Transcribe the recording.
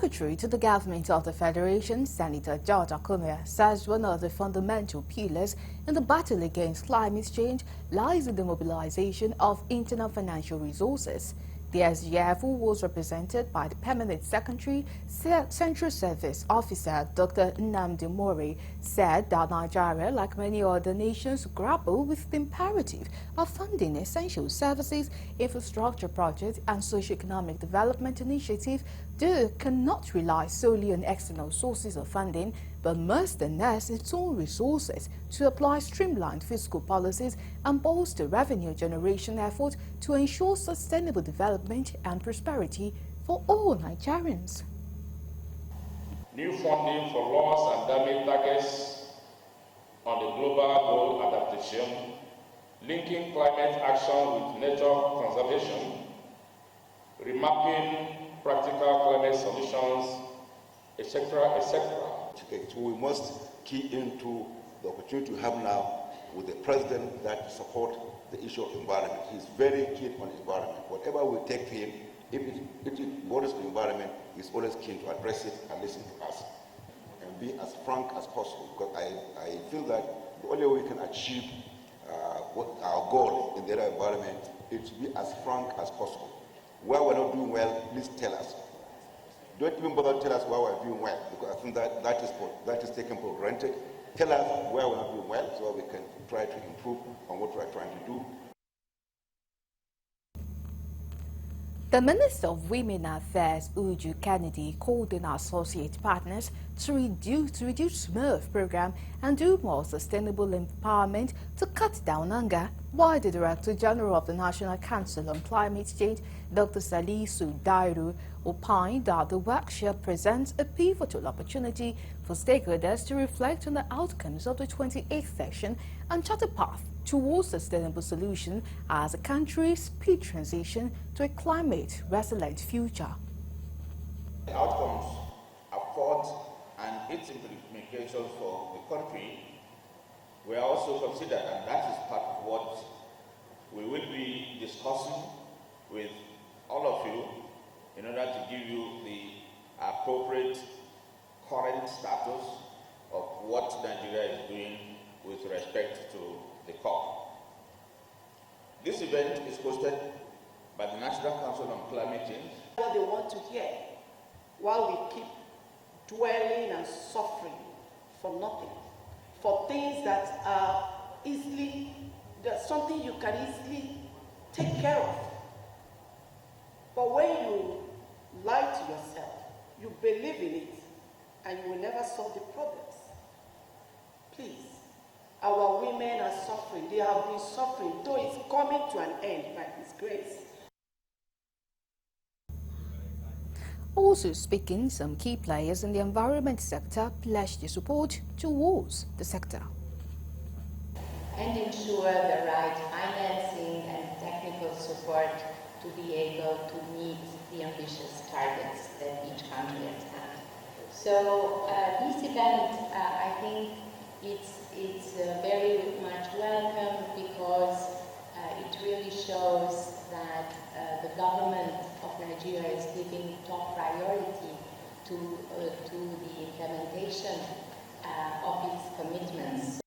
Secretary to the Government of the Federation, Senator George Akume, says one of the fundamental pillars in the battle against climate change lies in the mobilization of internal financial resources. The SGF, who was represented by the Permanent Secretary, Central Service Officer Dr. Nnamdi Mori, said that Nigeria, like many other nations, grapple with the imperative of funding essential services, infrastructure projects and socio-economic development initiatives, though cannot rely solely on external sources of funding, but must harness its own resources to apply streamlined fiscal policies and bolster revenue generation efforts to ensure sustainable development and prosperity for all Nigerians. New funding for loss and damage targets on the global goal adaptation, linking climate action with nature conservation, remapping practical climate solutions, etc., etc. So we must key into the opportunity we have now with the president that support the issue of environment. He's very keen on the environment. Whatever we take to him, if it borders the environment, he's always keen to address it and listen to us and be as frank as possible. Because I feel that the only way we can achieve what our goal in the environment is to be as frank as possible. Where we're not doing well, please tell us. Don't even bother to tell us where we're doing well, because I think that is taken for granted. Tell us where we're not doing well so we can try to improve on what we're trying to do. The Minister of Women Affairs, Uju Kennedy, called on associate partners to reduce SMURF program and do more sustainable empowerment to cut down hunger, while the Director General of the National Council on Climate Change, Dr. Salisu Dairu, opined that the workshop presents a pivotal opportunity for stakeholders to reflect on the outcomes of the 28th session and chart a path towards sustainable solution as the country speed transition to a climate-resilient future. The outcomes are fought and its implications for the country were also considered, and that is part of what we will be discussing with all of you in order to give you the appropriate current status of what Nigeria is doing with respect to the COP. This event is hosted by the National Council on Climate Change. What they want to hear, while we keep dwelling and suffering for nothing, for things that are that's something you can easily take care of. But when you lie to yourself, you believe in it, and you will never solve the problems. Please, our women are suffering. They have been suffering, though it's coming to an end by His grace. Also speaking, some key players in the environment sector pledged their support towards the sector. And ensure the right financing and technical support to be able to meet the ambitious targets that each country has had. So this event, I think it's very much welcome because it really shows that the government of Nigeria is giving top priority to the implementation of its commitments.